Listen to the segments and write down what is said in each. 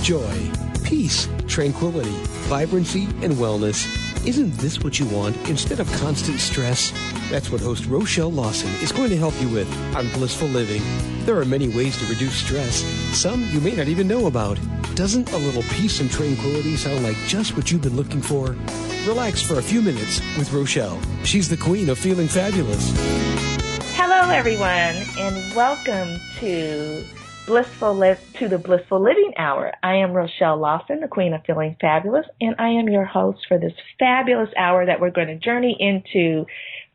Joy, peace, tranquility, vibrancy, and wellness. Isn't this what you want instead of constant stress? That's what host Rochelle Lawson is going to help you with on Blissful Living. There are many ways to reduce stress, some you may not even know about. Doesn't a little peace and tranquility sound like just what you've been looking for? Relax for a few minutes with Rochelle. She's the queen of feeling fabulous. Hello, everyone, and welcome to the Blissful Living Hour. I am Rochelle Lawson, the queen of feeling fabulous, and I am your host for this fabulous hour that we're going to journey into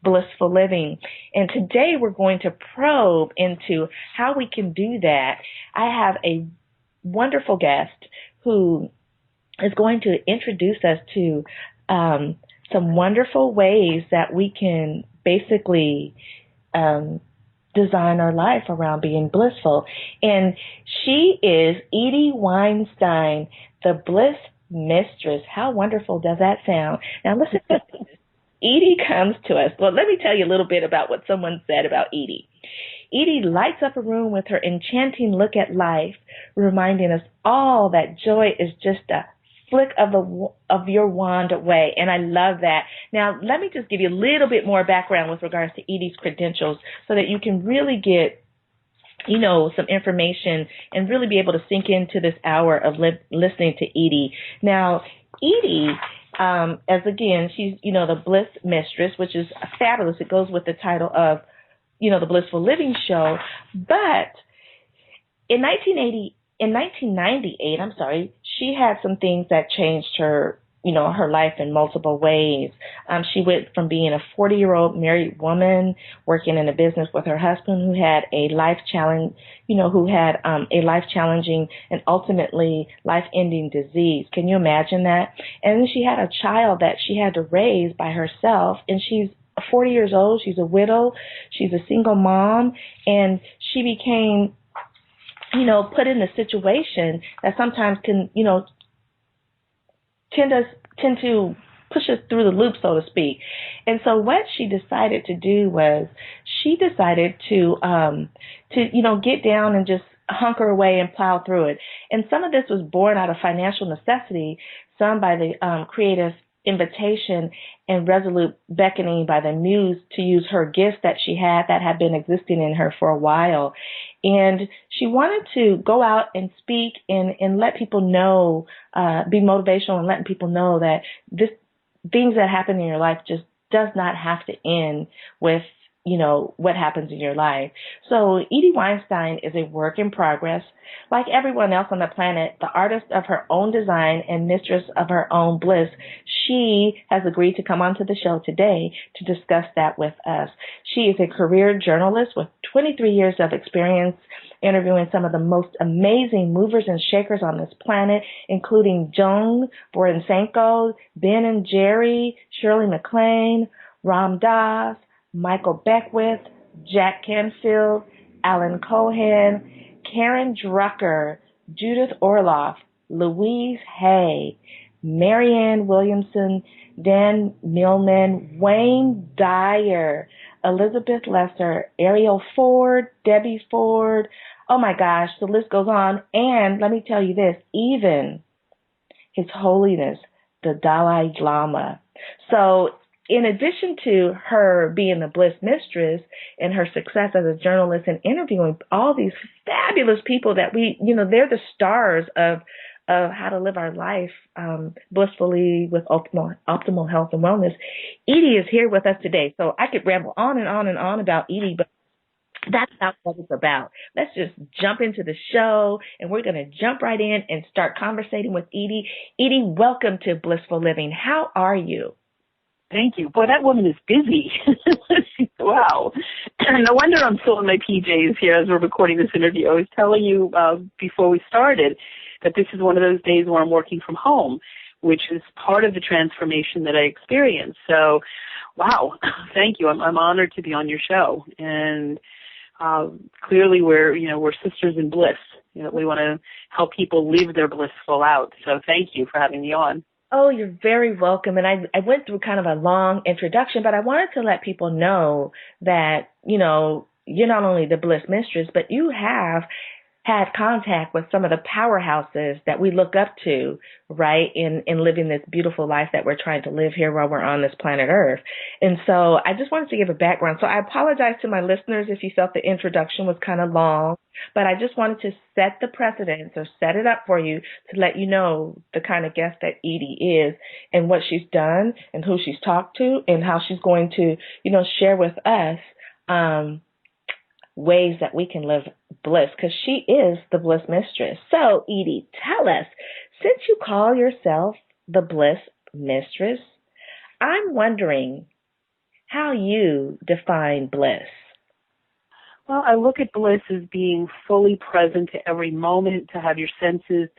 blissful living. And today we're going to probe into how we can do that. I have a wonderful guest who is going to introduce us to some wonderful ways that we can basically design our life around being blissful. And she is Edie Weinstein, the Bliss Mistress. How wonderful does that sound? Now listen, Edie comes to us. Well, let me tell you a little bit about what someone said about Edie. Edie lights up a room with her enchanting look at life, reminding us all that joy is just a flick of your wand away, and I love that. Now, let me just give you a little bit more background with regards to Edie's credentials so that you can really get, some information and really be able to sink into this hour of listening to Edie. Now, Edie, she's, the Bliss Mistress, which is fabulous. It goes with the title of, the Blissful Living Show. But in 1998, she had some things that changed her, her life in multiple ways. She went from being a 40-year-old married woman working in a business with her husband who had a life challenge, a life-challenging and ultimately life-ending disease. Can you imagine that? And then she had a child that she had to raise by herself, and she's 40 years old. She's a widow. She's a single mom, and she became put in a situation that sometimes can, tend to push us through the loop, so to speak. And so what she decided to do was she decided to get down and just hunker away and plow through it. And some of this was born out of financial necessity, some by the creative invitation and resolute beckoning by the muse to use her gifts that she had that had been existing in her for a while. And she wanted to go out and speak and let people know, be motivational and letting people know that things that happen in your life just does not have to end with what happens in your life. So Edie Weinstein is a work in progress. Like everyone else on the planet, the artist of her own design and mistress of her own bliss, she has agreed to come onto the show today to discuss that with us. She is a career journalist with 23 years of experience interviewing some of the most amazing movers and shakers on this planet, including Joan Borensenko, Ben and Jerry, Shirley MacLaine, Ram Dass, Michael Beckwith, Jack Canfield, Alan Cohen, Karen Drucker, Judith Orloff, Louise Hay, Marianne Williamson, Dan Millman, Wayne Dyer, Elizabeth Lesser, Ariel Ford, Debbie Ford. Oh my gosh, the list goes on. And let me tell you this, even His Holiness, the Dalai Lama. So in addition to her being the Bliss Mistress and her success as a journalist and interviewing all these fabulous people that they're the stars of how to live our life blissfully with optimal health and wellness, Edie is here with us today. So I could ramble on and on and on about Edie, but that's not what it's about. Let's just jump into the show, and we're going to jump right in and start conversating with Edie. Edie, welcome to Blissful Living. How are you? Thank you. Boy, that woman is busy. Wow. No wonder I'm still in my PJs here as we're recording this interview. I was telling you before we started that this is one of those days where I'm working from home, which is part of the transformation that I experienced. So, wow, thank you. I'm honored to be on your show. And clearly we're sisters in bliss. We want to help people live their blissful out. So thank you for having me on. Oh, you're very welcome. And I went through kind of a long introduction, but I wanted to let people know that, you're not only the Bliss Mistress, but you have had contact with some of the powerhouses that we look up to, right, in living this beautiful life that we're trying to live here while we're on this planet Earth. And so I just wanted to give a background. So I apologize to my listeners if you felt the introduction was kind of long, but I just wanted to set the precedence or set it up for you to let you know the kind of guest that Edie is and what she's done and who she's talked to and how she's going to, share with us ways that we can live bliss, because she is the Bliss Mistress. So, Edie, tell us, since you call yourself the Bliss Mistress, I'm wondering how you define bliss. Well, I look at bliss as being fully present to every moment, to have your senses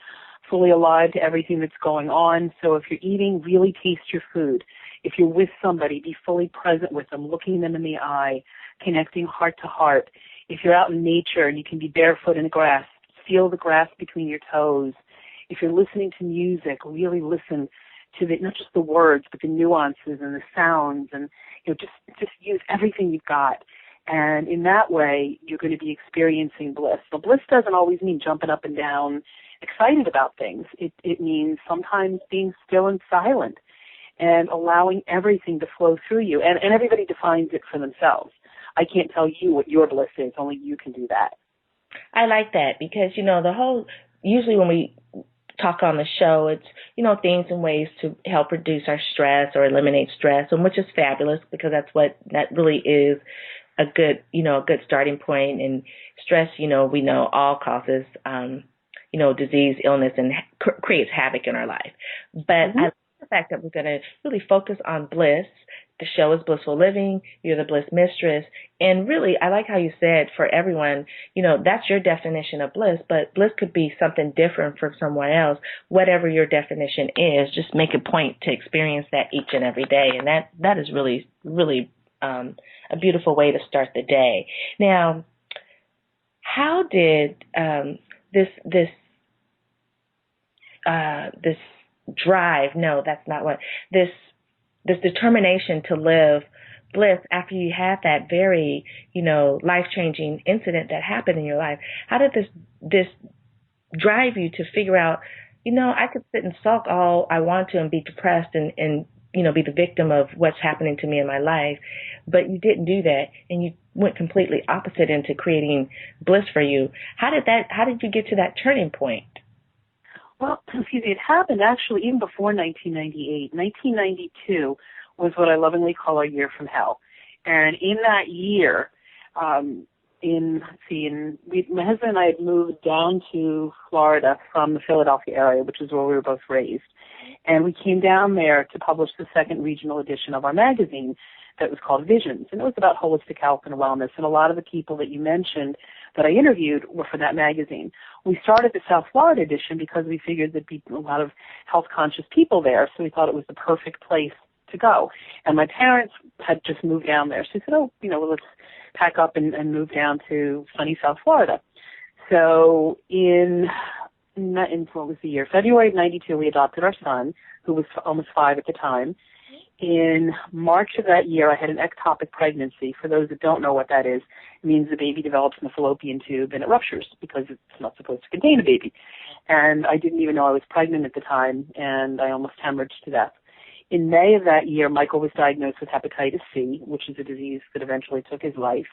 fully alive to everything that's going on. So if you're eating, really taste your food. If you're with somebody, be fully present with them, looking them in the eye, connecting heart to heart. If you're out in nature and you can be barefoot in the grass, feel the grass between your toes. If you're listening to music, really listen to not just the words, but the nuances and the sounds, and just use everything you've got. And in that way, you're going to be experiencing bliss. So bliss doesn't always mean jumping up and down, excited about things. It means sometimes being still and silent and allowing everything to flow through you. And everybody defines it for themselves. I can't tell you what your bliss is. Only you can do that. I like that because, usually when we talk on the show, it's, things and ways to help reduce our stress or eliminate stress, and which is fabulous because that really is a good starting point. And stress, we know all causes, disease, illness, and creates havoc in our life. But I like the fact that we're going to really focus on bliss. The show is Blissful Living. You're the Bliss Mistress. And really, I like how you said for everyone, that's your definition of bliss, but bliss could be something different for someone else. Whatever your definition is, just make a point to experience that each and every day. And that is really, really a beautiful way to start the day. Now, how did this drive, no, that's not what, this determination to live bliss after you had that very, life-changing incident that happened in your life, how did this drive you to figure out, I could sit and sulk all I want to and be depressed and be the victim of what's happening to me in my life, but you didn't do that, and you went completely opposite into creating bliss for you. How did you get to that turning point? Well, it happened actually even before 1998. 1992 was what I lovingly call our year from hell. And in that year, my husband and I had moved down to Florida from the Philadelphia area, which is where we were both raised. And we came down there to publish the second regional edition of our magazine that was called Visions. And it was about holistic health and wellness. And a lot of the people that you mentioned that I interviewed were for that magazine. We started the South Florida edition because we figured there'd be a lot of health-conscious people there, so we thought it was the perfect place to go. And my parents had just moved down there, so we said, let's pack up and move down to sunny South Florida. So in what was the year? February of 92, we adopted our son, who was almost 5 at the time. In March of that year, I had an ectopic pregnancy. For those that don't know what that is, it means the baby develops in the fallopian tube and it ruptures because it's not supposed to contain a baby. And I didn't even know I was pregnant at the time, and I almost hemorrhaged to death. In May of that year, Michael was diagnosed with hepatitis C, which is a disease that eventually took his life.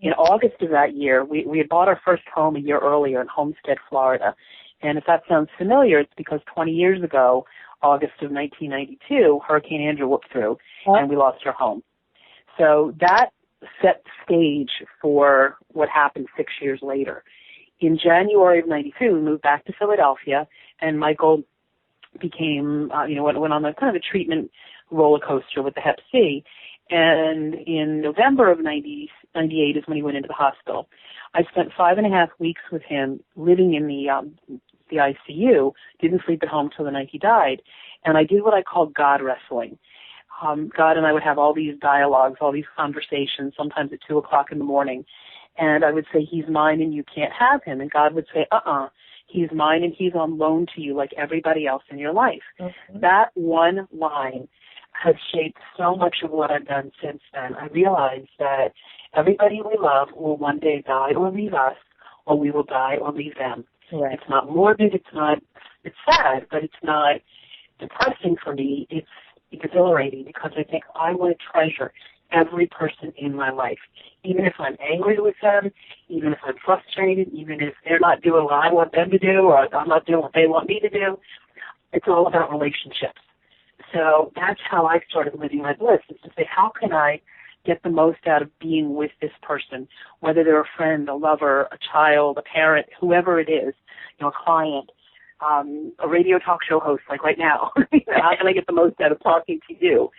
In August of that year, we had bought our first home a year earlier in Homestead, Florida. And if that sounds familiar, it's because 20 years ago, August of 1992, Hurricane Andrew whooped through, and we lost our home. So that set the stage for what happened 6 years later. In January of 92, we moved back to Philadelphia, and Michael became, went on a kind of a treatment roller coaster with the Hep C. And in November of 98 is when he went into the hospital. I spent 5.5 weeks with him living in the ICU, didn't sleep at home till the night he died. And I did what I called God wrestling. God and I would have all these dialogues, all these conversations, sometimes at 2 o'clock in the morning. And I would say, he's mine and you can't have him. And God would say, he's mine and he's on loan to you like everybody else in your life. Mm-hmm. That one line has shaped so much of what I've done since then. I realized that everybody we love will one day die or leave us, or we will die or leave them. Right. It's not morbid, it's sad, but it's not depressing for me. It's exhilarating because I think I want to treasure every person in my life, even if I'm angry with them, even if I'm frustrated, even if they're not doing what I want them to do or I'm not doing what they want me to do. It's all about relationships. So that's how I started living my bliss, is to say, how can I get the most out of being with this person, whether they're a friend, a lover, a child, a parent, whoever it is, a client, a radio talk show host like right now. How can I get the most out of talking to you,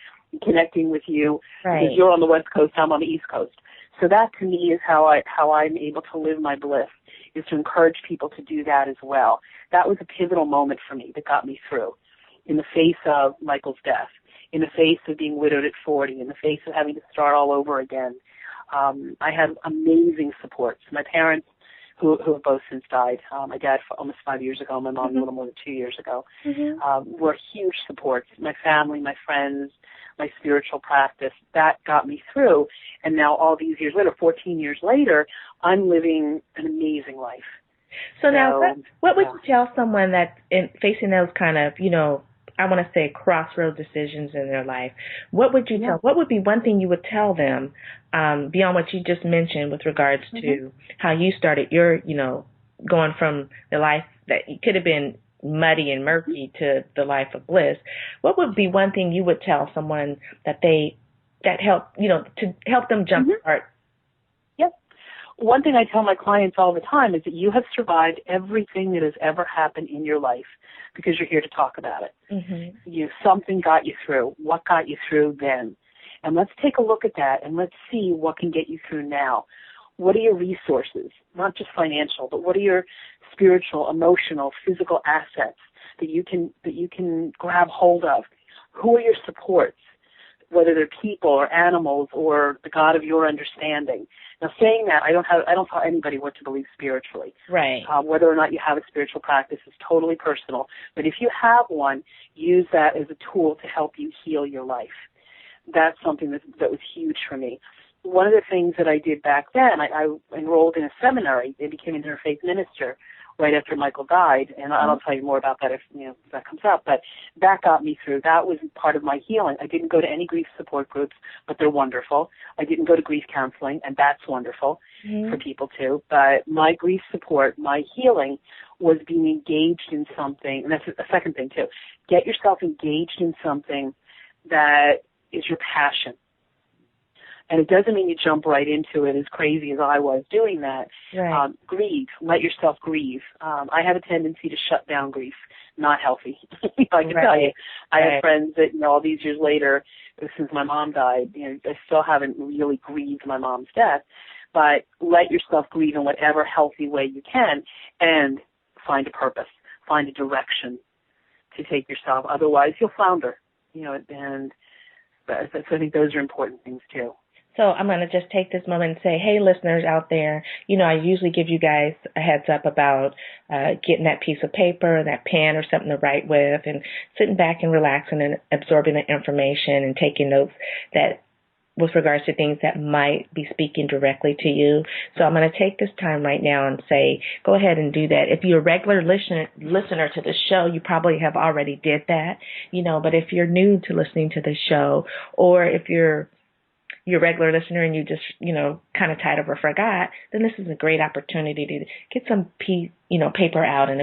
connecting with you, because you're on the West Coast, I'm on the East Coast. So that to me is how I'm able to live my bliss, is to encourage people to do that as well. That was a pivotal moment for me that got me through. In the face of Michael's death, in the face of being widowed at 40, in the face of having to start all over again, I had amazing supports. My parents, who have both since died, my dad almost 5 years ago, my mom a little more than 2 years ago, were huge supports. My family, my friends, my spiritual practice, that got me through. And now all these years later, 14 years later, I'm living an amazing life. So now, what would you tell someone that's facing those kind of, I want to say crossroad decisions in their life? What would you tell? What would be one thing you would tell them beyond what you just mentioned with regards to how you started your, going from the life that could have been muddy and murky to the life of bliss? What would be one thing you would tell someone that help, to help them jumpstart? One thing I tell my clients all the time is that you have survived everything that has ever happened in your life because you're here to talk about it. Something got you through. What got you through then? And let's take a look at that and let's see what can get you through now. What are your resources? Not just financial, but what are your spiritual, emotional, physical assets that you can grab hold of? Who are your supports? Whether they're people or animals or the God of your understanding. Now, saying that, I don't tell anybody what to believe spiritually. Right. Whether or not you have a spiritual practice is totally personal. But if you have one, use that as a tool to help you heal your life. That's something that was huge for me. One of the things that I did back then, I enrolled in a seminary and became an interfaith minister right after Michael died, and I'll tell you more about that if that comes up. But that got me through. That was part of my healing. I didn't go to any grief support groups, but they're wonderful. I didn't go to grief counseling, and that's wonderful for people too. But my grief support, my healing, was being engaged in something, and that's a second thing too. Get yourself engaged in something that is your passion. And it doesn't mean you jump right into it as crazy as I was doing that. Right. Grieve. Let yourself grieve. I have a tendency to shut down grief. Not healthy. I can tell you. I have friends that, all these years later, since my mom died, I still haven't really grieved my mom's death. But let yourself grieve in whatever healthy way you can and find a purpose. Find a direction to take yourself. Otherwise, you'll flounder. And so I think those are important things, too. So I'm going to just take this moment and say, hey, listeners out there, I usually give you guys a heads up about getting that piece of paper, that pen or something to write with, and sitting back and relaxing and absorbing the information and taking notes that with regards to things that might be speaking directly to you. So I'm going to take this time right now and say, go ahead and do that. If you're a regular listener to the show, you probably have already did that, but if you're new to listening to the show, or if you're a regular listener and you just, kind of tired of or forgot, then this is a great opportunity to get some paper out and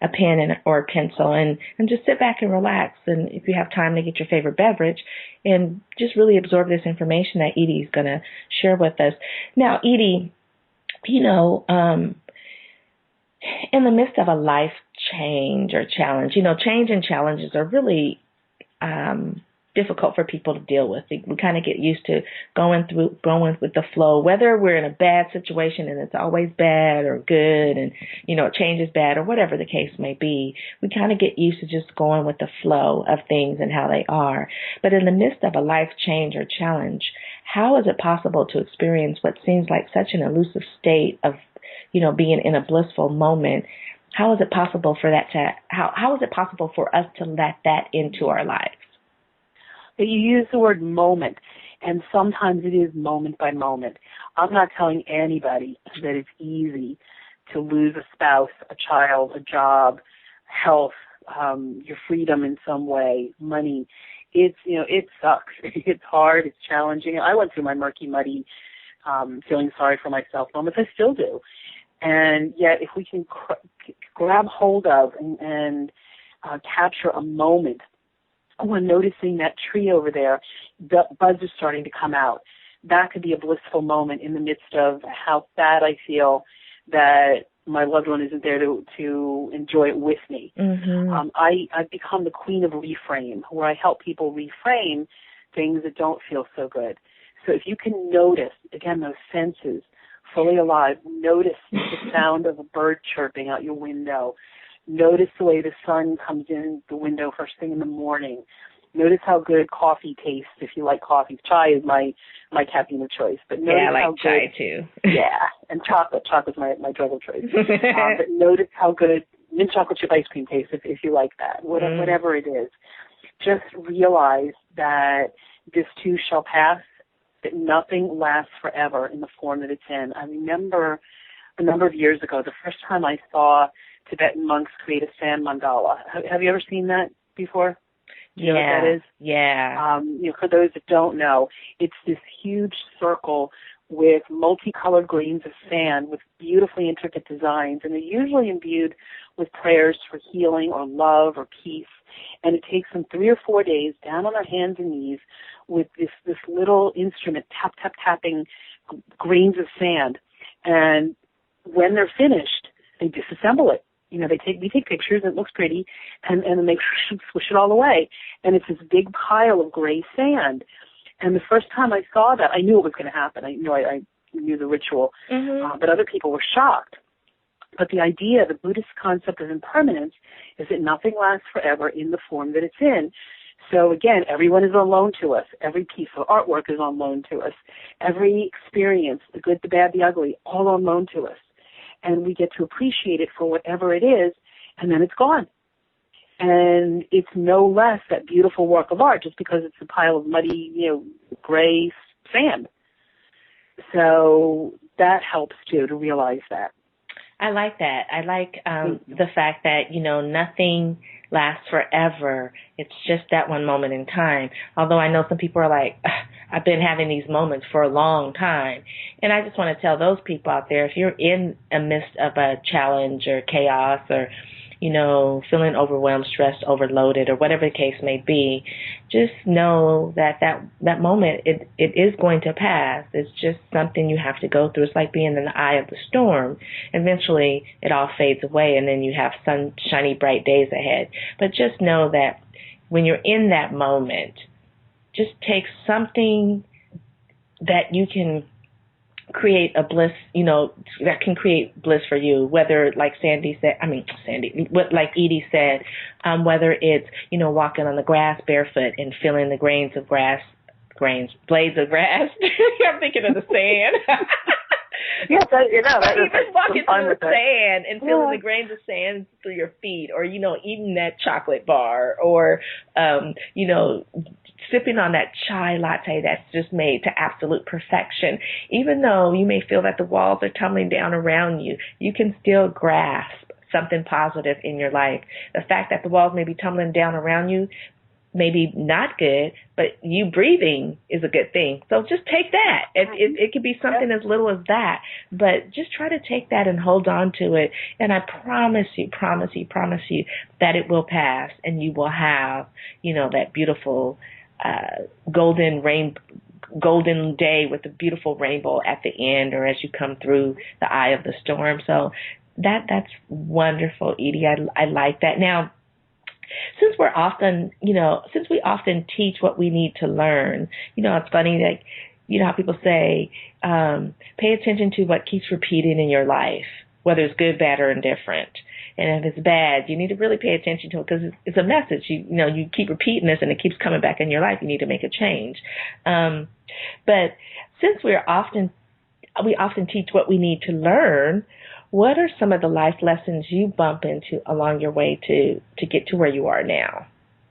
a pen or a pencil and just sit back and relax. And if you have time to get your favorite beverage and just really absorb this information that Edie is going to share with us. Now, Edie, in the midst of a life change or challenge, change and challenges are really difficult for people to deal with. We kind of get used to going with the flow, whether we're in a bad situation and it's always bad or good and, change is bad or whatever the case may be. We kind of get used to just going with the flow of things and how they are. But in the midst of a life change or challenge, how is it possible to experience what seems like such an elusive state of, being in a blissful moment? How is it possible for how is it possible for us to let that into our lives? That you use the word moment. And sometimes it is moment by moment. I'm not telling anybody that it's easy to lose a spouse, a child, a job, health, your freedom in some way, money. It sucks. It's hard. It's challenging. I went through my murky, muddy, feeling sorry for myself moments. I still do. And yet, if we can grab hold of and capture a moment when noticing that tree over there, the buds are starting to come out, that could be a blissful moment in the midst of how sad I feel that my loved one isn't there to enjoy it with me. Mm-hmm. I've become the queen of reframe, where I help people reframe things that don't feel so good. So if you can notice, again, those senses, fully alive, notice the sound of a bird chirping out your window. Notice the way the sun comes in the window first thing in the morning. Notice how good coffee tastes if you like coffee. Chai is my caffeine of choice. But notice I like how chai good, too. Yeah, and chocolate. Chocolate's my drug of choice. But notice how good mint chocolate chip ice cream tastes if you like that. Whatever it is. Just realize that this too shall pass, that nothing lasts forever in the form that it's in. I remember a number of years ago, the first time I saw Tibetan monks create a sand mandala. Have you ever seen that before? Do you know what that is? Yeah. For those that don't know, it's this huge circle with multicolored grains of sand with beautifully intricate designs, and they're usually imbued with prayers for healing or love or peace. And it takes them 3 or 4 days down on their hands and knees with this little instrument tapping grains of sand. And when they're finished, they disassemble it. We take pictures and it looks pretty, and then they swish it all away. And it's this big pile of gray sand. And the first time I saw that, I knew it was going to happen. I knew the ritual, but other people were shocked. But the idea, the Buddhist concept of impermanence, is that nothing lasts forever in the form that it's in. So again, everyone is on loan to us. Every piece of artwork is on loan to us. Every experience, the good, the bad, the ugly, all on loan to us. And we get to appreciate it for whatever it is, and then it's gone. And it's no less that beautiful work of art just because it's a pile of muddy, gray sand. So that helps too, to realize that. I like that. I like the fact that, nothing lasts forever. It's just that one moment in time. Although I know some people are like, I've been having these moments for a long time. And I just want to tell those people out there, if you're in the midst of a challenge or chaos or, feeling overwhelmed, stressed, overloaded, or whatever the case may be, just know that moment, it is going to pass. It's just something you have to go through. It's like being in the eye of the storm. Eventually, it all fades away, and then you have sunshiny, bright days ahead. But just know that when you're in that moment, just take something that you can create a bliss, that can create bliss for you, whether like Edie said, whether it's, walking on the grass barefoot and feeling the blades of grass. I'm thinking of the sand. Yes, just walking through the sand and feeling the grains of sand through your feet, or, eating that chocolate bar, or, sipping on that chai latte that's just made to absolute perfection. Even though you may feel that the walls are tumbling down around you, you can still grasp something positive in your life. The fact that the walls may be tumbling down around you, maybe not good, but you breathing is a good thing. So just take that. It could be something as little as that, but just try to take that and hold on to it. And I promise you that it will pass, and you will have, that beautiful golden day with a beautiful rainbow at the end, or as you come through the eye of the storm. So that's wonderful, Edie. I like that. Now, since we often teach what we need to learn, it's funny that, how people say, pay attention to what keeps repeating in your life, whether it's good, bad, or indifferent. And if it's bad, you need to really pay attention to it, because it's a message. You keep repeating this and it keeps coming back in your life. You need to make a change. But since we often teach what we need to learn, what are some of the life lessons you bump into along your way to get to where you are now?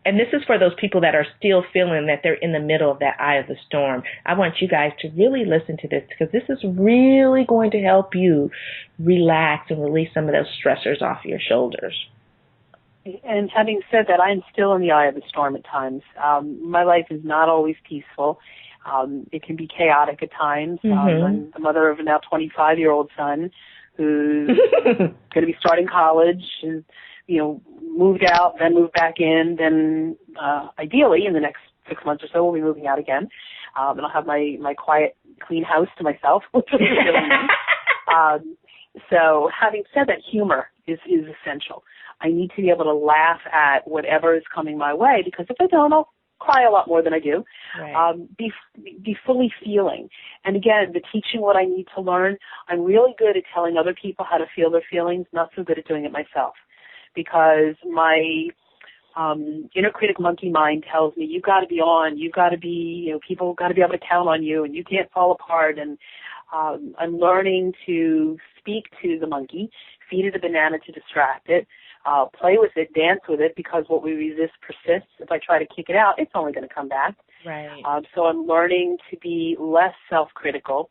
And this is for those people that are still feeling that they're in the middle of that eye of the storm. I want you guys to really listen to this, because this is really going to help you relax and release some of those stressors off your shoulders. And having said that, I'm still in the eye of the storm at times. My life is not always peaceful. It can be chaotic at times. I'm the mother of a now 25-year-old son who's going to be starting college, and, moved out, then moved back in, then ideally in the next 6 months or so we'll be moving out again. And I'll have my quiet, clean house to myself, which is really nice. So having said that, humor is essential. I need to be able to laugh at whatever is coming my way, because if I don't, I'll cry a lot more than I do. Right. Be fully feeling. And again, the teaching what I need to learn, I'm really good at telling other people how to feel their feelings, not so good at doing it myself. Because my inner critic monkey mind tells me, you've got to be on, you've got to be, people got to be able to count on you, and you can't fall apart. And I'm learning to speak to the monkey, feed it a banana to distract it, play with it, dance with it, because what we resist persists. If I try to kick it out, it's only going to come back. Right. So I'm learning to be less self-critical.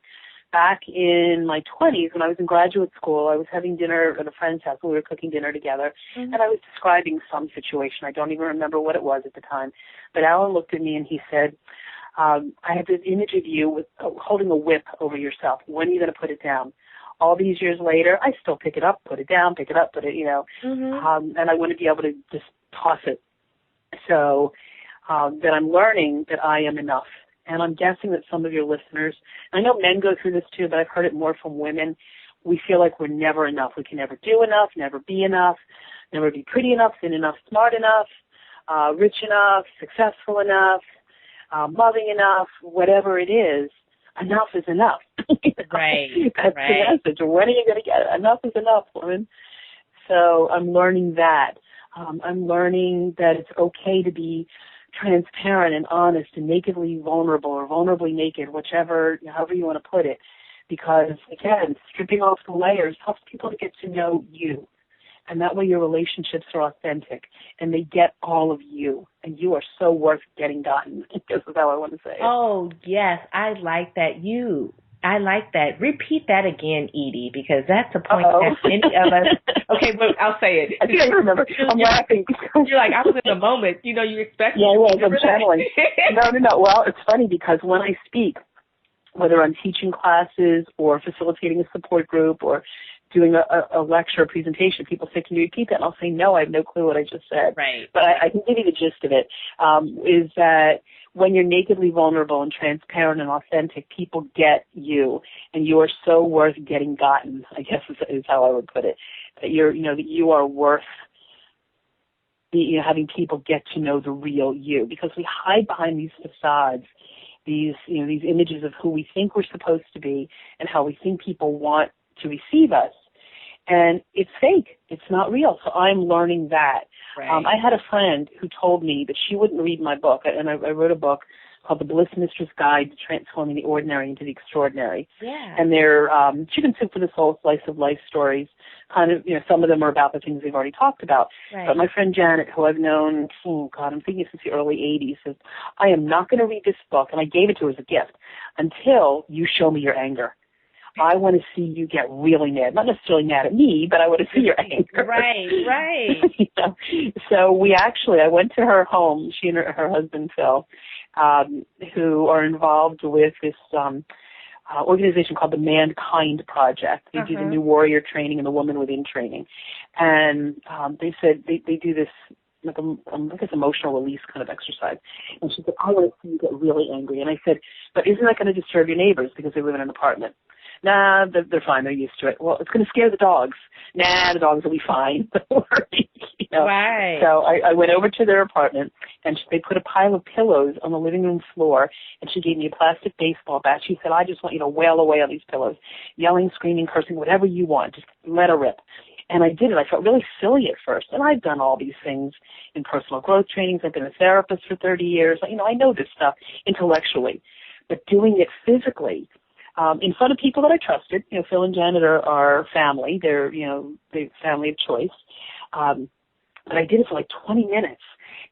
Back in my 20s, when I was in graduate school, I was having dinner at a friend's house. We were cooking dinner together, and I was describing some situation. I don't even remember what it was at the time. But Alan looked at me and he said, I have this image of you with holding a whip over yourself. When are you going to put it down? All these years later, I still pick it up, put it down, pick it up, put it, and I want to be able to just toss it. So that I'm learning that I am enough. And I'm guessing that some of your listeners, I know men go through this too, but I've heard it more from women. We feel like we're never enough. We can never do enough, never be enough, never be pretty enough, thin enough, smart enough, rich enough, successful enough, loving enough, whatever it is. Enough is enough. Right. That's the message. When are you going to get it? Enough is enough, woman. So I'm learning that. I'm learning that it's okay to be transparent and honest and nakedly vulnerable, or vulnerably naked, however you want to put it. Because, again, stripping off the layers helps people to get to know you. And that way your relationships are authentic and they get all of you. And you are so worth getting gotten. This is how I want to say it. Oh, yes. I like that. I like that. Repeat that again, Edie, because that's a point that many of us. Okay, but I'll say it. I can't remember. I'm laughing. You're like, I was in the moment. You expect. Yeah, I was. I'm channeling. No. Well, it's funny because when I speak, whether I'm teaching classes or facilitating a support group or doing a lecture or presentation, people say, can you repeat that? And I'll say, no, I have no clue what I just said. Right. But I can give you the gist of it, is that when you're nakedly vulnerable and transparent and authentic, people get you, and you are so worth getting gotten, I guess is how I would put it. That that you are worth having people get to know the real you, because we hide behind these facades, these images of who we think we're supposed to be and how we think people want to receive us. And it's fake. It's not real. So I'm learning that. Right. I had a friend who told me that she wouldn't read my book, and I wrote a book called The Bliss Mistress Guide to Transforming the Ordinary into the Extraordinary. Yeah. And they're chicken soup for the soul, slice of life stories. Kind of, some of them are about the things we've already talked about. Right. But my friend Janet, who I've known, I'm thinking since the early 80s, says, I am not going to read this book, and I gave it to her as a gift, until you show me your anger. I want to see you get really mad. Not necessarily mad at me, but I want to see your anger. Right. So I went to her home, she and her husband, Phil, who are involved with this organization called the Mankind Project. They do the New Warrior training and the Woman Within training. And they said they do this, like this emotional release kind of exercise. And she said, I want to see you get really angry. And I said, but isn't that going to disturb your neighbors because they live in an apartment? Nah, they're fine. They're used to it. Well, it's going to scare the dogs. Nah, the dogs will be fine. Don't worry. Right. So I went over to their apartment, and they put a pile of pillows on the living room floor, and she gave me a plastic baseball bat. She said, I just want you to wail away on these pillows, yelling, screaming, cursing, whatever you want. Just let her rip. And I did it. I felt really silly at first. And I've done all these things in personal growth trainings. I've been a therapist for 30 years. I know this stuff intellectually. But doing it physically, in front of people that I trusted, Phil and Janet are family. They're, the family of choice. But I did it for like 20 minutes.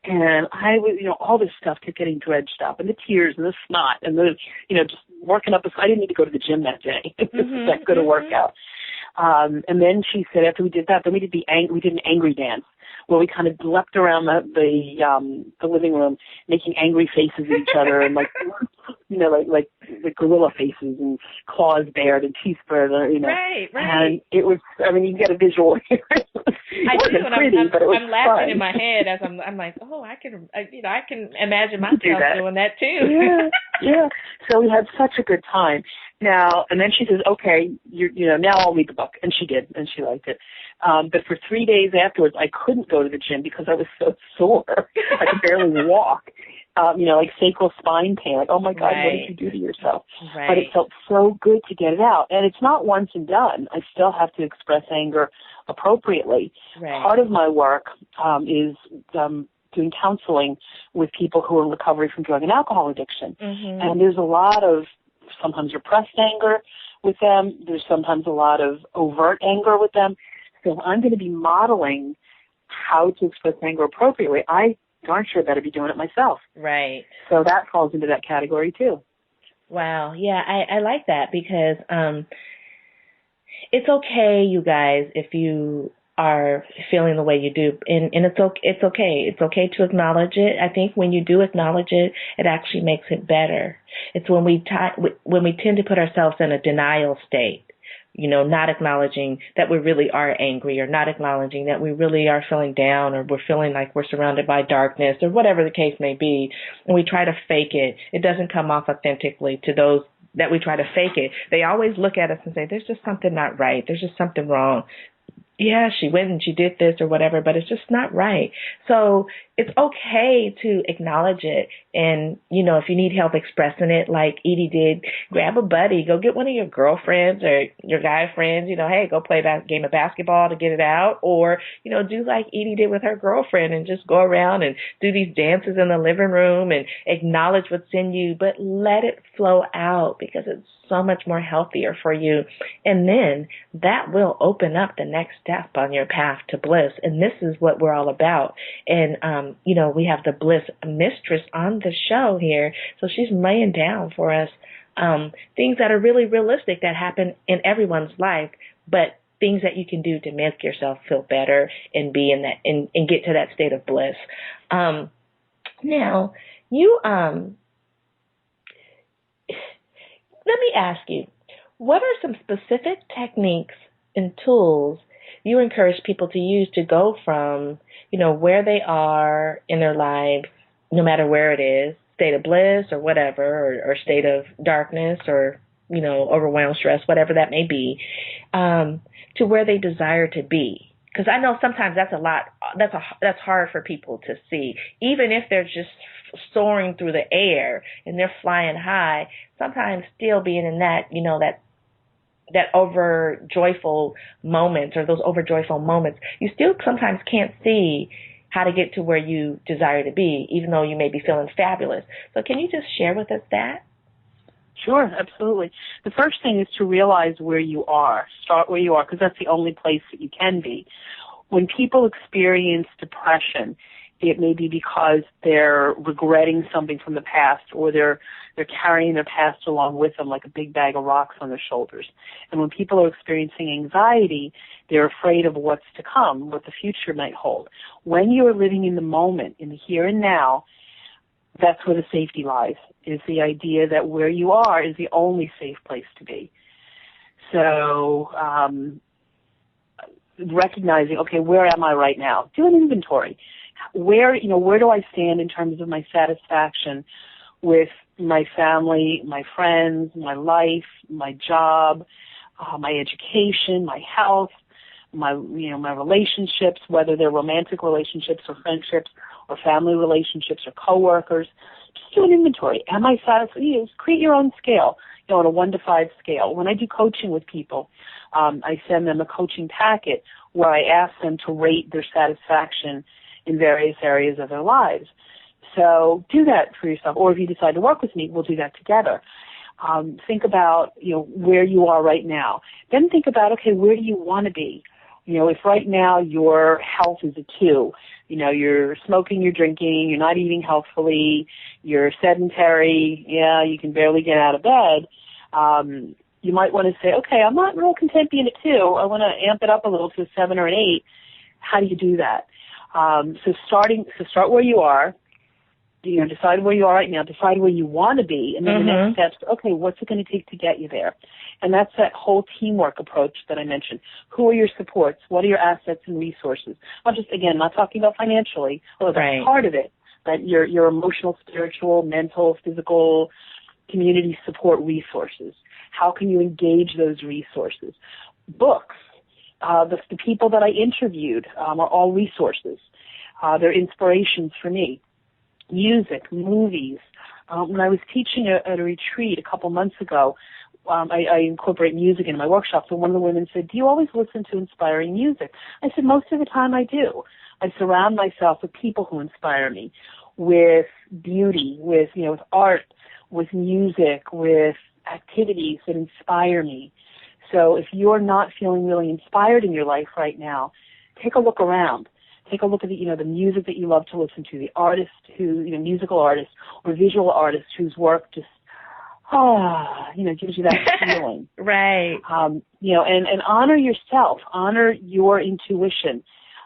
And I was, all this stuff kept getting dredged up, and the tears and the snot and the, just working up. I didn't need to go to the gym that day. It was that good a workout. And then she said after we did that, then we did an angry dance where we kind of leapt around the living room, making angry faces at each other and like gorilla faces and claws bared and teeth bared, Right. And it was, you get a visual here. I do, and I'm laughing fun. in my head as I'm like, oh, I can imagine myself doing that too. Yeah. So we had such a good time. Now, and then she says, okay, now I'll read the book. And she did, and she liked it. But for 3 days afterwards, I couldn't go to the gym because I was so sore. I could barely walk. Like sacral spine pain. Like, oh my God, What did you do to yourself? Right. But it felt so good to get it out. And it's not once and done. I still have to express anger appropriately. Right. Part of my work is doing counseling with people who are in recovery from drug and alcohol addiction. Mm-hmm. And there's a lot of sometimes repressed anger with them. There's sometimes a lot of overt anger with them. So I'm going to be modeling how to express anger appropriately. I darn sure better be doing it myself. Right. So that falls into that category too. Wow. Yeah, I like that because it's okay, you guys, if you are feeling the way you do, and it's okay. It's okay to acknowledge it. I think when you do acknowledge it, it actually makes it better. It's when we tend to put ourselves in a denial state, not acknowledging that we really are angry, or not acknowledging that we really are feeling down, or we're feeling like we're surrounded by darkness, or whatever the case may be, and we try to fake it. It doesn't come off authentically to those that we try to fake it. They always look at us and say, there's just something not right. There's just something wrong. Yeah, she went and she did this or whatever, but it's just not right. So it's okay to acknowledge it. And, if you need help expressing it like Edie did, grab a buddy, go get one of your girlfriends or your guy friends, hey, go play a game of basketball to get it out. Or, do like Edie did with her girlfriend and just go around and do these dances in the living room and acknowledge what's in you, but let it flow out because it's so much more healthier for you. And then that will open up the next step on your path to bliss. And this is what we're all about. And, we have the Bliss Mistress on the show here. So she's laying down for us things that are really realistic that happen in everyone's life, but things that you can do to make yourself feel better and be in that and get to that state of bliss. Now, you let me ask you, what are some specific techniques and tools you encourage people to use to go from, where they are in their lives, no matter where it is, state of bliss or whatever, or state of darkness or, overwhelmed, stress, whatever that may be, to where they desire to be? Because I know sometimes that's a lot, that's hard for people to see. Even if they're just soaring through the air and they're flying high, sometimes still being in that, that over joyful moments or those over joyful moments, you still sometimes can't see how to get to where you desire to be, even though you may be feeling fabulous. So can you just share with us that? Sure, absolutely. The first thing is to realize where you are. Start where you are, because that's the only place that you can be. When people experience depression, it may be because they're regretting something from the past, or they're carrying their past along with them like a big bag of rocks on their shoulders. And when people are experiencing anxiety, they're afraid of what's to come, what the future might hold. When you are living in the moment, in the here and now, that's where the safety lies, is the idea that where you are is the only safe place to be. So recognizing, okay, where am I right now? Do an inventory. Where do I stand in terms of my satisfaction with my family, my friends, my life, my job, my education, my health, my relationships, whether they're romantic relationships or friendships or family relationships or coworkers. Just do an inventory. Am I satisfied? Create your own scale, on a 1 to 5 scale. When I do coaching with people, I send them a coaching packet where I ask them to rate their satisfaction in various areas of their lives. So do that for yourself. Or if you decide to work with me, we'll do that together. Think about, where you are right now. Then think about, okay, where do you want to be? If right now your health is a 2, You're smoking, you're drinking, you're not eating healthfully, you're sedentary, you can barely get out of bed, you might want to say, okay, I'm not real content being at 2. I want to amp it up a little to a 7 or an 8. How do you do that? So start where you are. Decide where you are right now, decide where you want to be, and then the next steps, okay, what's it going to take to get you there? And that's that whole teamwork approach that I mentioned. Who are your supports? What are your assets and resources? Not talking about financially, although that's part of it, but your emotional, spiritual, mental, physical, community support resources. How can you engage those resources? Books. The people that I interviewed are all resources. They're inspirations for me. Music, movies. When I was teaching at a retreat a couple months ago, I incorporate music into my workshops, and one of the women said, do you always listen to inspiring music? I said, most of the time I do. I surround myself with people who inspire me, with beauty, with art, with music, with activities that inspire me. So if you're not feeling really inspired in your life right now, take a look around. Take a look at the music that you love to listen to, the artist musical artist or visual artist whose work just, gives you that feeling. Right. And honor yourself, honor your intuition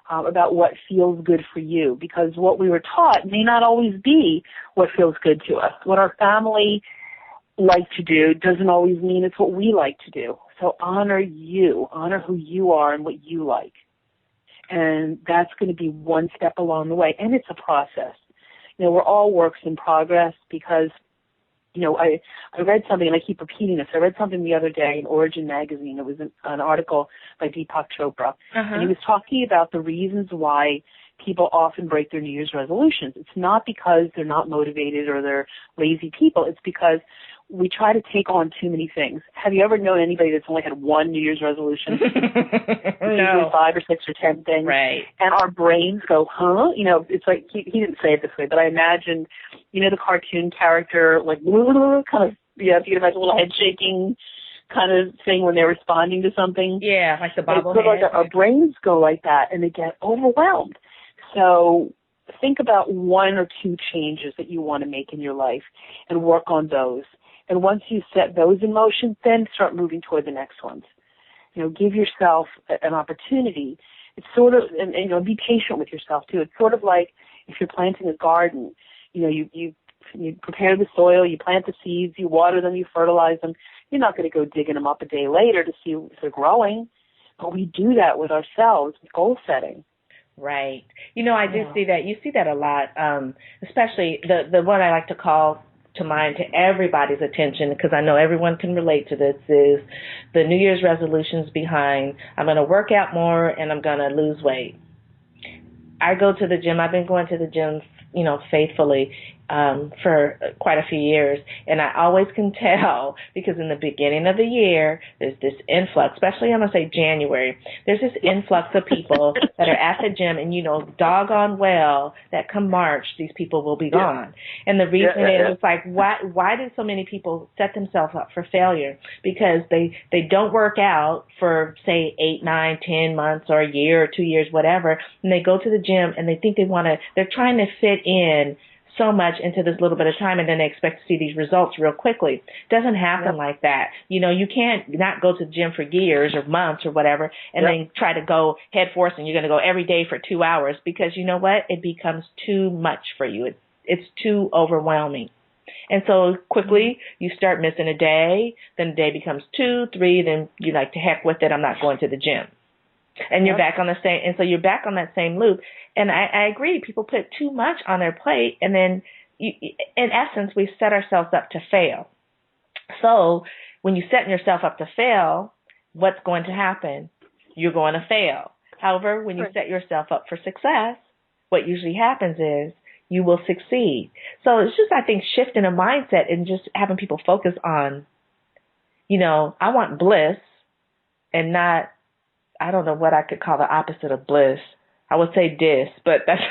about what feels good for you, because what we were taught may not always be what feels good to us. What our family like to do doesn't always mean it's what we like to do. So honor you, honor who you are and what you like. And that's going to be one step along the way. And it's a process. We're all works in progress because, I read something, and I keep repeating this. I read something the other day in Origin magazine. It was an article by Deepak Chopra. And he was talking about the reasons why people often break their New Year's resolutions. It's not because they're not motivated or they're lazy people. It's because we try to take on too many things. Have you ever known anybody that's only had one New Year's resolution? No. 5 or 6 or 10 things. Right. And our brains go, huh? It's like, he didn't say it this way, but I imagined, the cartoon character, like, kind of, if you can imagine a little head shaking kind of thing when they're responding to something. Yeah, like the bobblehead. Our brains go like that, and they get overwhelmed. So think about 1 or 2 changes that you want to make in your life and work on those. And once you set those in motion, then start moving toward the next ones. Give yourself an opportunity. It's sort of, and be patient with yourself too. It's sort of like if you're planting a garden, you prepare the soil, you plant the seeds, you water them, you fertilize them. You're not going to go digging them up a day later to see if they're growing. But we do that with ourselves, with goal setting. Right. I do see that. You see that a lot, especially the one I like to call to mind to everybody's attention, because I know everyone can relate to this, is the New Year's resolutions behind, I'm going to work out more and I'm going to lose weight. I go to the gym. I've been going to the gym, faithfully for quite a few years, and I always can tell because in the beginning of the year, there's this influx, especially I'm going to say January, there's this influx of people that are at the gym, and doggone well that come March, these people will be gone. And the reason is, it's like, why did so many people set themselves up for failure? Because they don't work out for, say, 8, 9, 10 months or a year or 2 years, whatever, and they go to the gym and they think they're trying to fit in so much into this little bit of time, and then they expect to see these results real quickly. It doesn't happen like that. You can't not go to the gym for years or months or whatever and then try to go head first and you're going to go every day for 2 hours, because you know what? It becomes too much for you. It's too overwhelming. And so quickly you start missing a day, then the day becomes 2, 3, then you're like, to heck with it, I'm not going to the gym. And you're back on the same, and so you're back on that same loop. And I agree, people put too much on their plate, and then in essence, we set ourselves up to fail. So when you set yourself up to fail, what's going to happen? You're going to fail. However, when you set yourself up for success, what usually happens is you will succeed. So it's just, I think, shifting a mindset and just having people focus on, I want bliss and not, I don't know what I could call the opposite of bliss. I would say dis, but that's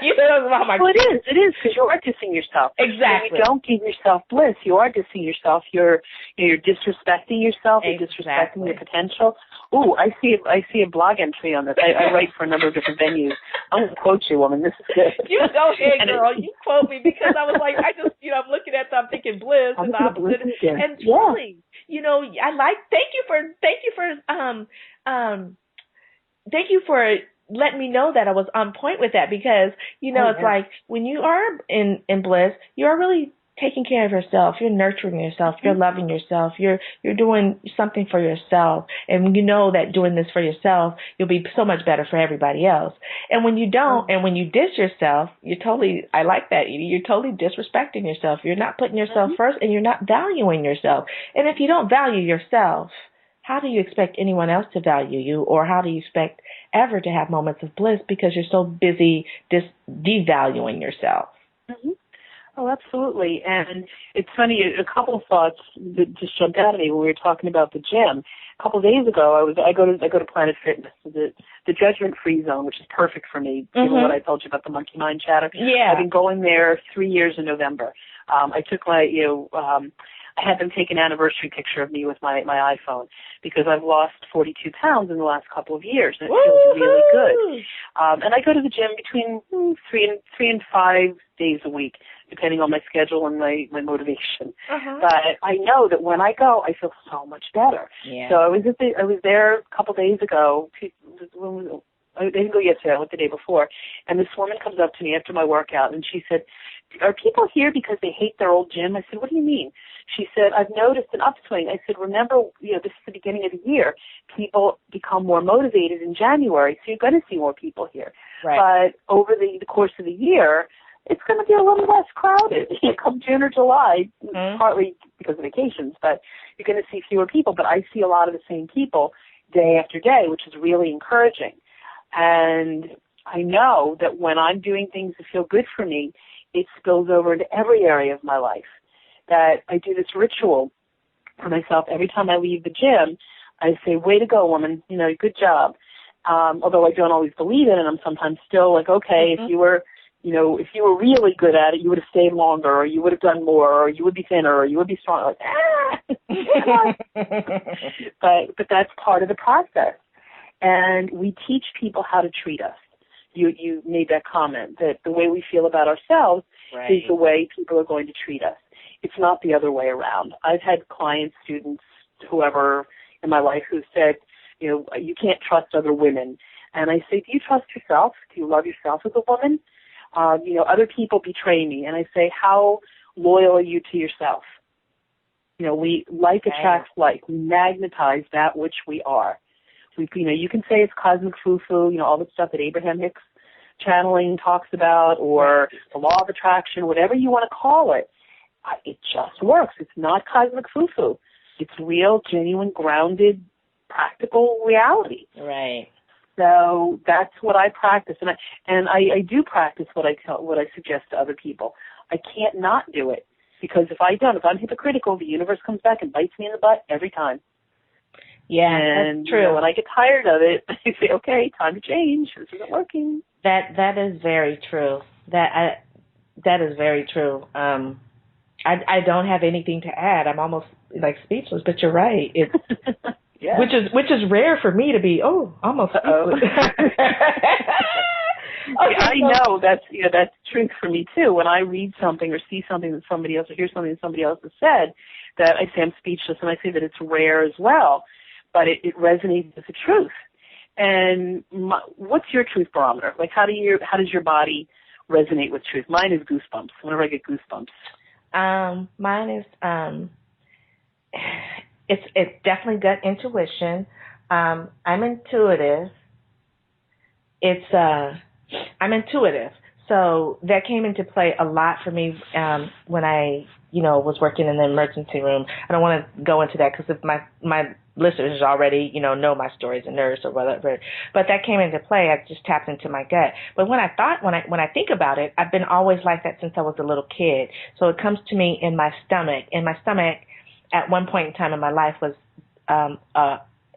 Well, it is, because you are dissing yourself. Exactly. When you don't give yourself bliss, you are dissing yourself. You're disrespecting yourself. You're disrespecting your potential. Ooh, I see a blog entry on this. I write for a number of different venues. I'm going to quote you, woman. This is good. You go ahead, girl. You quote me, because I was like, I'm looking at them, I'm thinking bliss and the opposite. And truly, thank you for letting me know that I was on point with that, because, it's like when you are in bliss, you're really taking care of yourself. You're nurturing yourself. You're loving yourself. You're doing something for yourself. And you know that doing this for yourself, you'll be so much better for everybody else. And when you don't, and when you diss yourself, I like that, Edie, you're totally disrespecting yourself. You're not putting yourself first, and you're not valuing yourself. And if you don't value yourself, how do you expect anyone else to value you, or how do you expect ever to have moments of bliss, because you're so busy devaluing yourself? Mm-hmm. Oh, absolutely. And it's funny, a couple of thoughts that just jumped out at me when we were talking about the gym. A couple of days ago, I go to Planet Fitness, the judgment-free zone, which is perfect for me, given what I told you about the monkey mind chatter. Yeah. I've been going there 3 years in November. I took I had them take an anniversary picture of me with my iPhone, because I've lost 42 pounds in the last couple of years, and it feels really good. And I go to the gym between 3 and 5 days a week, depending on my schedule and my motivation. But I know that when I go, I feel so much better. Yeah. So I was there a couple days ago. I didn't go yesterday, I went the day before, and this woman comes up to me after my workout, and she said, "Are people here because they hate their old gym?" I said, "What do you mean?" She said, "I've noticed an upswing." I said, "Remember, this is the beginning of the year. People become more motivated in January, so you're going to see more people here. Right. But over the course of the year, it's going to be a little less crowded. Come June or July, partly because of vacations, but you're going to see fewer people. But I see a lot of the same people day after day, which is really encouraging. And I know that when I'm doing things that feel good for me, it spills over into every area of my life. That I do this ritual for myself every time I leave the gym. I say, "Way to go, woman, good job." Although I don't always believe it, and I'm sometimes still like, okay, if you were really good at it, you would have stayed longer, or you would have done more, or you would be thinner, or you would be stronger. But that's part of the process. And we teach people how to treat us. You made that comment that the way we feel about ourselves is the way people are going to treat us. It's not the other way around. I've had clients, students, whoever in my life who said, you can't trust other women. And I say, do you trust yourself? Do you love yourself as a woman? Other people betray me. And I say, how loyal are you to yourself? We like attracts like. We magnetize that which we are. You can say it's cosmic foo-foo, all the stuff that Abraham Hicks channeling talks about, or the law of attraction, whatever you want to call it. It just works. It's not cosmic foo-foo. It's real, genuine, grounded, practical reality. Right. So that's what I practice, and I do practice what I suggest to other people. I can't not do it, because if I'm hypocritical, the universe comes back and bites me in the butt every time. Yeah, and that's true. When I get tired of it, I say, okay, time to change. This isn't working. That is very true. That is very true. I don't have anything to add. I'm almost like speechless, but you're right. It's yeah. which is rare for me to be almost speechless. Okay, I know that's truth for me too. When I read something or see something that somebody else, or hear something that somebody else has said, that I say I'm speechless, and I say that it's rare as well. But it resonates with the truth. And what's your truth barometer? Like, how does your body resonate with truth? Mine is goosebumps. Whenever I get goosebumps. Mine is it's definitely gut intuition. I'm intuitive. I'm intuitive. So that came into play a lot for me when I, was working in the emergency room. I don't want to go into that because if my listeners already, know my story as a nurse or whatever. But that came into play. I just tapped into my gut. But when I think about it, I've been always like that since I was a little kid. So it comes to me in my stomach. And my stomach, at one point in time in my life, was a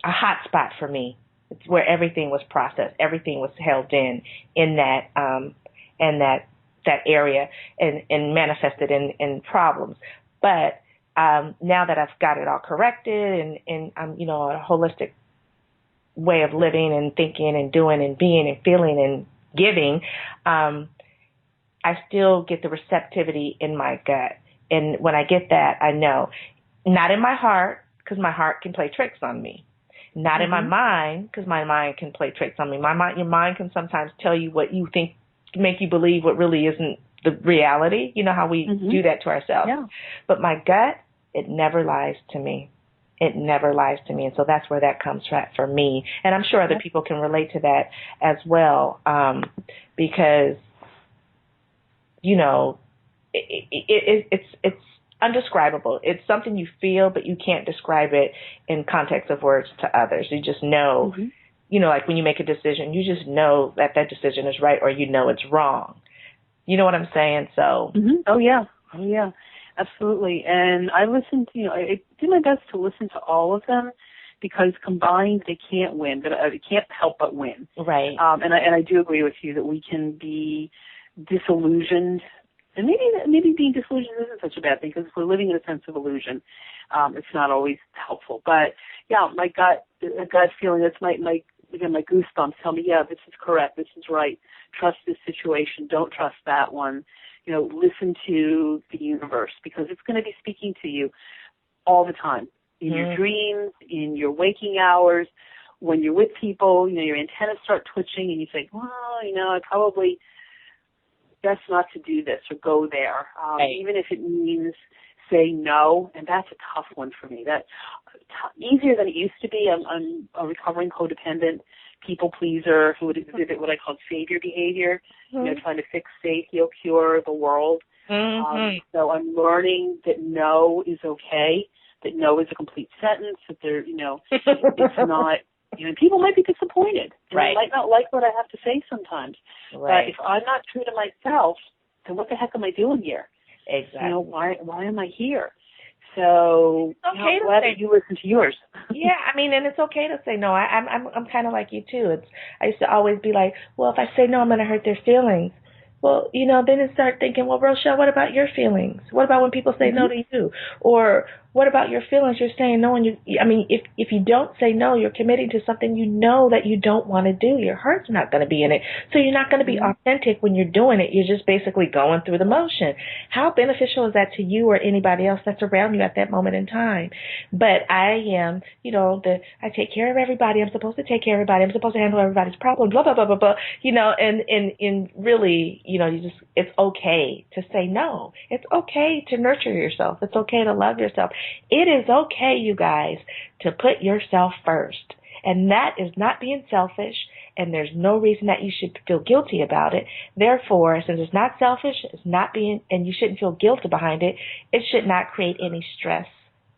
hot spot for me. It's where everything was processed. Everything was held in that in that area and manifest it in problems. But now that I've got it all corrected and I'm, you know, a holistic way of living and thinking and doing and being and feeling and giving, I still get the receptivity in my gut. And when I get that, I know. Not in my heart, because my heart can play tricks on me. Not in my mind, because my mind can play tricks on me. Your mind can sometimes tell you what you think, make you believe what really isn't the reality. You know how we do that to ourselves. Yeah. But my gut, it never lies to me. It never lies to me. And so that's where that comes from for me. And I'm sure other people can relate to that as well, because, you know, it's undescribable. It's something you feel, but you can't describe it in context of words to others. You just know, you know, like when you make a decision, you just know that decision is right or you know it's wrong. You know what I'm saying? So. Oh, yeah. Absolutely. And I listened to, I do my best to listen to all of them because combined they can't win, but they can't help but win. Right. And I do agree with you that we can be disillusioned. And maybe being disillusioned isn't such a bad thing because if we're living in a sense of illusion, it's not always helpful. But yeah, my gut feeling, that's my goosebumps tell me, yeah, this is correct, this is right. Trust this situation, don't trust that one. You know, listen to the universe because it's going to be speaking to you all the time in your dreams, in your waking hours, when you're with people. You know, your antennas start twitching, and you think, well, you know, I probably best not to do this or go there, even if it means say no, and that's a tough one for me. That's easier than it used to be. I'm a recovering codependent people pleaser who would exhibit what I call savior behavior, you know, trying to fix, save, heal, cure the world. So I'm learning that no is okay, that no is a complete sentence, that there, you know, it's not. You know, people might be disappointed. And they might not like what I have to say sometimes. But if I'm not true to myself, then what the heck am I doing here? Exactly. You know, why am I here? So it's okay glad that you listen to yours. Yeah, I mean, and it's okay to say no. I'm kind of like you too. I used to always be like, well, if I say no, I'm going to hurt their feelings. Well, you know, then you start thinking, well, Rochelle, what about your feelings? What about when people say no to you? Or what about your feelings? You're saying no, and if you don't say no, you're committing to something you know that you don't want to do. Your heart's not going to be in it. So you're not going to be authentic when you're doing it. You're just basically going through the motion. How beneficial is that to you or anybody else that's around you at that moment in time? But I am, you know, I take care of everybody. I'm supposed to take care of everybody. I'm supposed to handle everybody's problems, blah, blah, blah, blah, blah. You know, and really, you know, it's okay to say no. It's okay to nurture yourself. It's okay to love yourself. It is okay, you guys, to put yourself first. And that is not being selfish, and there's no reason that you should feel guilty about it. Therefore, since it's not selfish, it's not being, and you shouldn't feel guilty behind it, it should not create any stress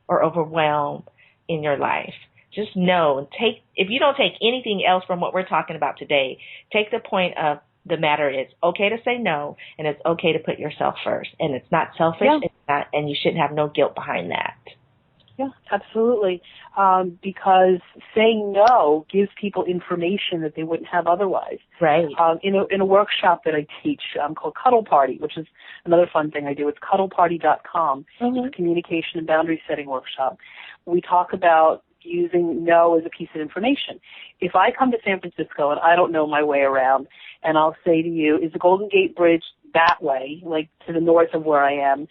or overwhelm in your life. Just know, and if you don't take anything else from what we're talking about today, take the point of the matter is okay to say no, and it's okay to put yourself first. And it's not selfish, it's not, and you shouldn't have no guilt behind that. Yeah, absolutely. Because saying no gives people information that they wouldn't have otherwise. Right. In a workshop that I teach called Cuddle Party, which is another fun thing I do. It's cuddleparty.com. It's a communication and boundary setting workshop. We talk about using no as a piece of information. If I come to San Francisco and I don't know my way around, and I'll say to you, is the Golden Gate Bridge that way, like to the north of where I am,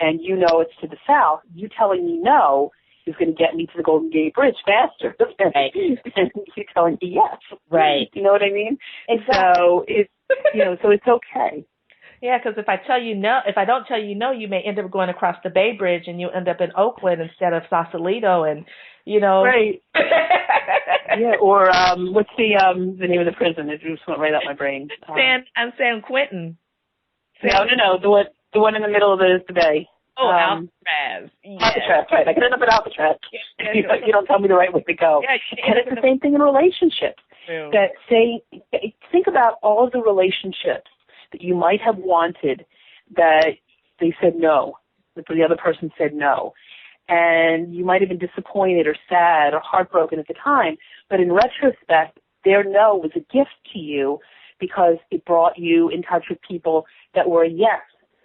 and you know it's to the south, you telling me no is going to get me to the Golden Gate Bridge faster than you telling me yes. Right. You know what I mean? Exactly. So so it's okay. Yeah, because if I don't tell you no, you may end up going across the Bay Bridge and you end up in Oakland instead of Sausalito, and you know. Right. Yeah. Or what's the name of the prison? It just went right out my brain. San Quentin. No. The one in the middle of the bay. Oh, Alcatraz. Yes. Alcatraz, right. I can end up at Alcatraz. You don't tell me the right way to go. Yeah, and it's the same thing in relationships. True. That think about all of the relationships that you might have wanted that they said no, that the other person said no. And you might have been disappointed or sad or heartbroken at the time, but in retrospect, their no was a gift to you because it brought you in touch with people that were a yes,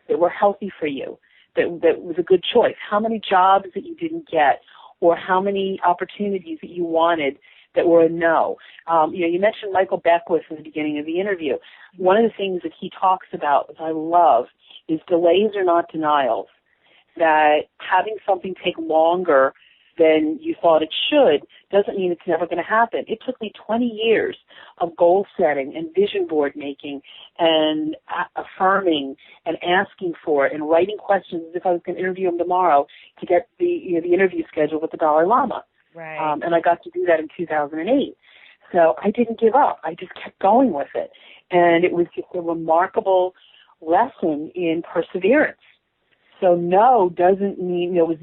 that were healthy for you, that was a good choice? How many jobs that you didn't get, or how many opportunities that you wanted that were a no? You mentioned Michael Beckwith in the beginning of the interview. One of the things that he talks about, that I love, is delays are not denials. That having something take longer than you thought it should doesn't mean it's never going to happen. It took me 20 years of goal setting and vision board making and affirming and asking for it and writing questions as if I was going to interview him tomorrow to get the interview scheduled with the Dalai Lama. Right. And I got to do that in 2008. So I didn't give up. I just kept going with it. And it was just a remarkable lesson in perseverance. So no doesn't mean it was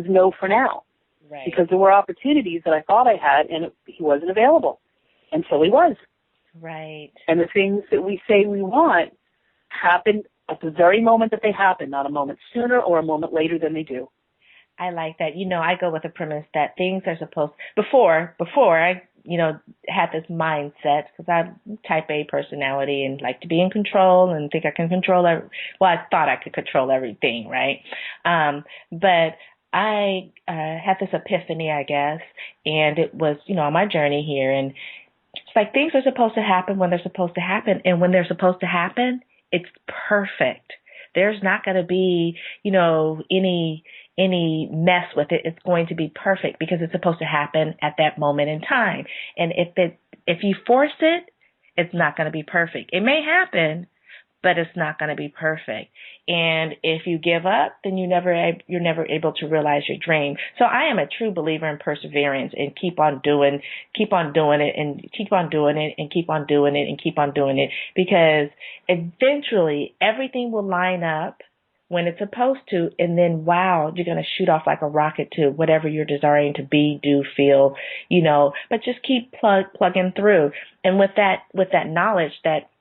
no for now. Right. Because there were opportunities that I thought I had, and he wasn't available until he was. Right. And the things that we say we want happen at the very moment that they happen, not a moment sooner or a moment later than they do. I like that. I go with the premise that things are supposed, before I, had this mindset, because I'm type A personality and like to be in control and think I can control I thought I could control everything, right? But I had this epiphany, I guess, and it was, on my journey here, and it's like things are supposed to happen when they're supposed to happen, and when they're supposed to happen, it's perfect. There's not going to be, any mess with it. It's going to be perfect because it's supposed to happen at that moment in time. And if you force it, it's not going to be perfect. It may happen, but it's not going to be perfect. And if you give up, then you're never able to realize your dream. So I am a true believer in perseverance and keep on doing it and keep on doing it and keep on doing it and keep on doing it, because eventually everything will line up when it's supposed to, and then, wow, you're going to shoot off like a rocket to whatever you're desiring to be, do, feel, but just keep plugging through. And with that knowledge, that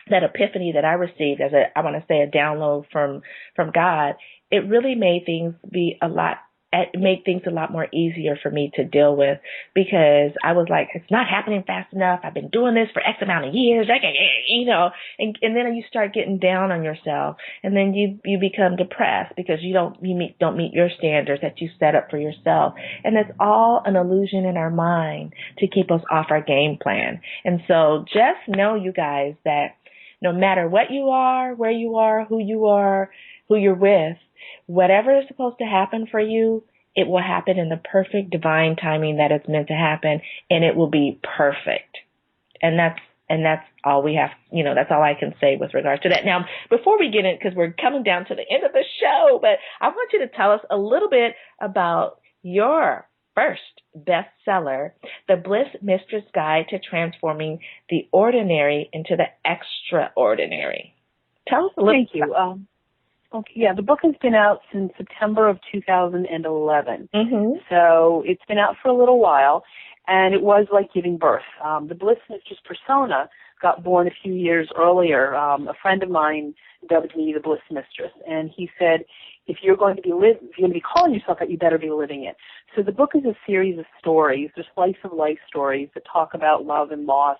epiphany that I received as a download from God, it really made things a lot more easier for me to deal with, because I was like, it's not happening fast enough. I've been doing this for X amount of years, and then you start getting down on yourself, and then you become depressed because you don't meet your standards that you set up for yourself. And it's all an illusion in our mind to keep us off our game plan. And so just know, you guys, that no matter what you are, where you are, who you're with, whatever is supposed to happen for you, it will happen in the perfect divine timing that it's meant to happen, and it will be perfect. And that's all we have, that's all I can say with regards to that. Now, before we get in, because we're coming down to the end of the show, but I want you to tell us a little bit about your first bestseller, The Bliss Mistress Guide to Transforming the Ordinary into the Extraordinary. Tell us a little bit. Thank you. Okay, yeah, the book has been out since September of 2011. Mm-hmm. So it's been out for a little while, and it was like giving birth. The Bliss Mistress persona got born a few years earlier. A friend of mine dubbed me the Bliss Mistress, and he said, if you're going to be calling yourself that, you better be living it. So the book is a series of stories. They're slice of life stories that talk about love and loss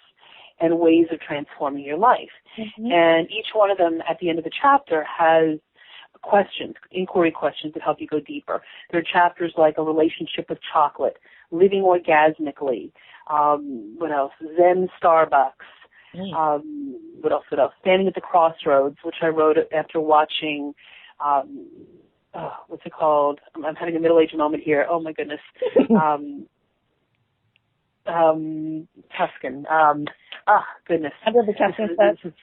and ways of transforming your life. Mm-hmm. And each one of them at the end of the chapter has inquiry questions that help you go deeper. There are chapters like a relationship with chocolate, living orgasmically, what else? Zen Starbucks. What else? Standing at the Crossroads, which I wrote after watching, what's it called? I'm having a middle-aged moment here. Oh, my goodness. Tuscan. Goodness. Under the Tuscan Sun.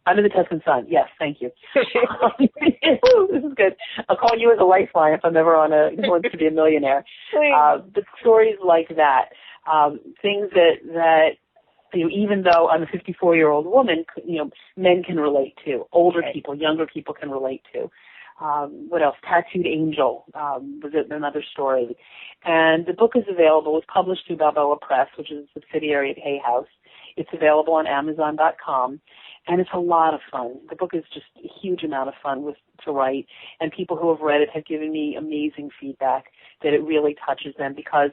Under the Tuscan Sun. Yes, thank you. This is good. I'll call you as a lifeline if I'm ever on Who Wants to Be a Millionaire. But stories like that, things that even though I'm a 54-year-old woman, men can relate to. Older people, younger people can relate to. What else? Tattooed Angel was another story. And the book is available. It's published through Balboa Press, which is a subsidiary of Hay House. It's available on Amazon.com. And it's a lot of fun. The book is just a huge amount of fun to write. And people who have read it have given me amazing feedback that it really touches them, because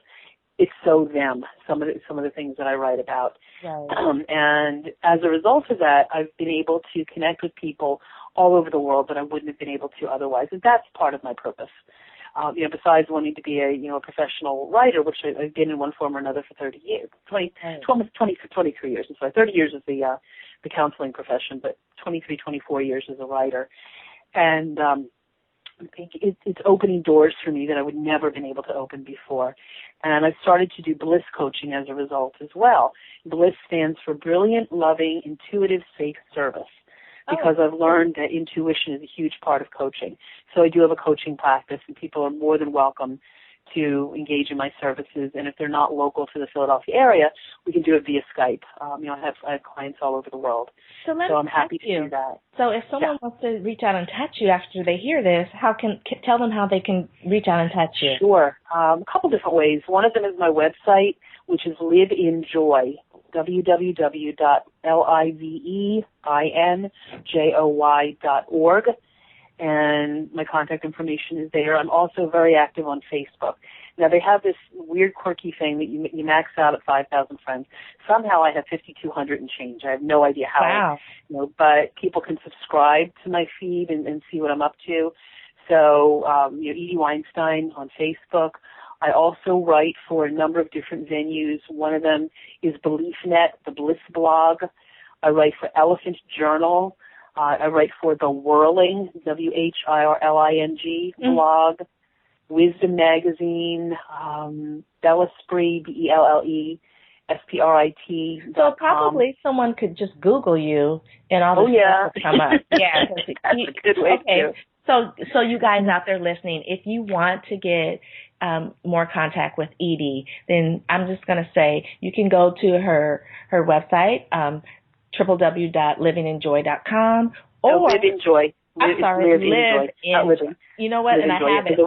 it's so them, some of the things that I write about. Right. And as a result of that, I've been able to connect with people all over the world that I wouldn't have been able to otherwise. And that's part of my purpose. Besides wanting to be a professional writer, which I've been in one form or another for 30 years, 23 years. And so 30 years is the counseling profession, but 24 years as a writer. And I think it's opening doors for me that I would never have been able to open before. And I've started to do Bliss coaching as a result as well. Bliss stands for Brilliant, Loving, Intuitive, Safe Service, because I've learned that intuition is a huge part of coaching. So I do have a coaching practice, and people are more than welcome to engage in my services. And if they're not local to the Philadelphia area, we can do it via Skype. I have clients all over the world. So I'm happy to do that. So if someone wants to reach out and touch you after they hear this, tell them how they can reach out and touch you. Sure. A couple different ways. One of them is my website, which is Live in Joy, www.liveinjoy.org. And my contact information is there. I'm also very active on Facebook. Now, they have this weird, quirky thing that you max out at 5,000 friends. Somehow I have 5,200 and change. I have no idea how. Wow. But people can subscribe to my feed and see what I'm up to. So, Edie Weinstein on Facebook. I also write for a number of different venues. One of them is BeliefNet, the Bliss blog. I write for Elephant Journal. I write for The Whirling, WHIRLING blog, Wisdom Magazine, Bellesprit, BELLESPRIT. So probably someone could just Google you and all the stuff will come up. Yeah, that's a good way to. So you guys out there listening, if you want to get more contact with Edie, then I'm just going to say you can go to her website, www.livinginjoy.com. Or Live in Joy. I'm sorry, Live in Joy. You know what? And I have it.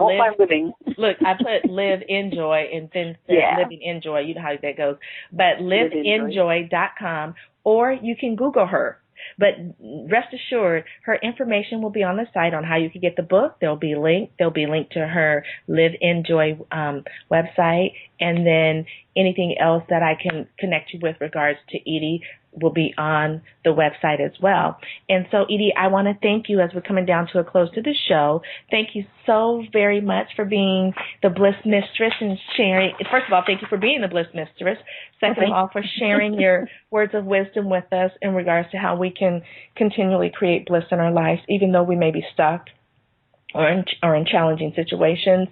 Look, I put Live in Joy and then Living in Joy. You know how that goes. But liveinjoy.com, or you can Google her. But rest assured, her information will be on the site on how you can get the book. There'll be linked to her Live in Joy website, and then anything else that I can connect you with regards to Edie will be on the website as well. And so, Edie, I want to thank you as we're coming down to a close to the show. Thank you so very much for being the Bliss Mistress and sharing. First of all, thank you for being the Bliss Mistress. Second of all, for sharing your words of wisdom with us in regards to how we can continually create bliss in our lives, even though we may be stuck or in challenging situations.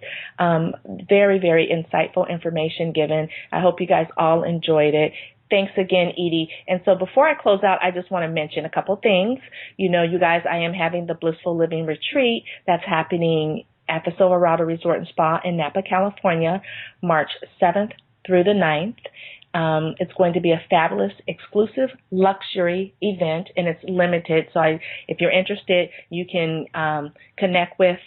Very, very insightful information given. I hope you guys all enjoyed it. Thanks again, Edie. And so before I close out, I just want to mention a couple things. You guys, I am having the Blissful Living Retreat that's happening at the Silverado Resort and Spa in Napa, California, March 7th through the 9th. It's going to be a fabulous, exclusive luxury event, and it's limited. So if you're interested, you can connect with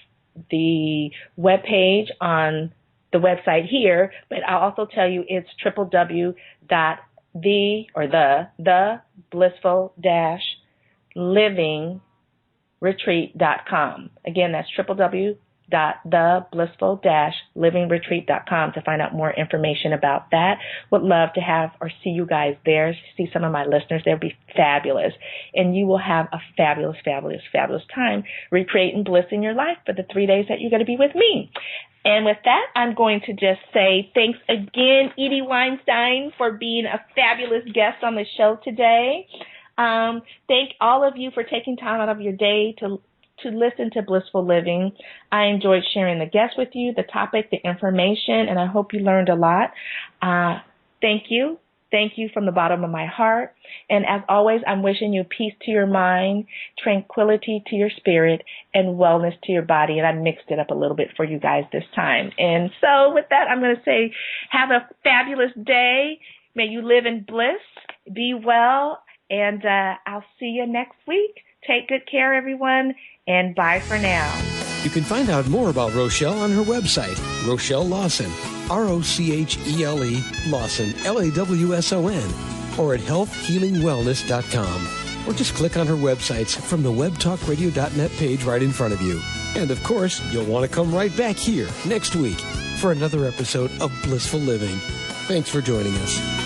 the webpage on the website here, but I'll also tell you it's www.the-blissful-living-retreat.com. Again, that's www.the-blissful-living-retreat.com to find out more information about that. Would love to have or see you guys there, see some of my listeners. They'll be fabulous. And you will have a fabulous, fabulous, fabulous time recreating bliss in your life for the 3 days that you're going to be with me. And with that, I'm going to just say thanks again, Edie Weinstein, for being a fabulous guest on the show today. Thank all of you for taking time out of your day to listen to Blissful Living. I enjoyed sharing the guests with you, the topic, the information, and I hope you learned a lot. Thank you. Thank you from the bottom of my heart. And as always, I'm wishing you peace to your mind, tranquility to your spirit, and wellness to your body. And I mixed it up a little bit for you guys this time. And so with that, I'm going to say have a fabulous day. May you live in bliss, be well, and I'll see you next week. Take good care, everyone, and bye for now. You can find out more about Rochelle on her website, Rochelle Lawson, ROCHELE Lawson, LAWSON, or at healthhealingwellness.com. Or just click on her websites from the webtalkradio.net page right in front of you. And of course, you'll want to come right back here next week for another episode of Blissful Living. Thanks for joining us.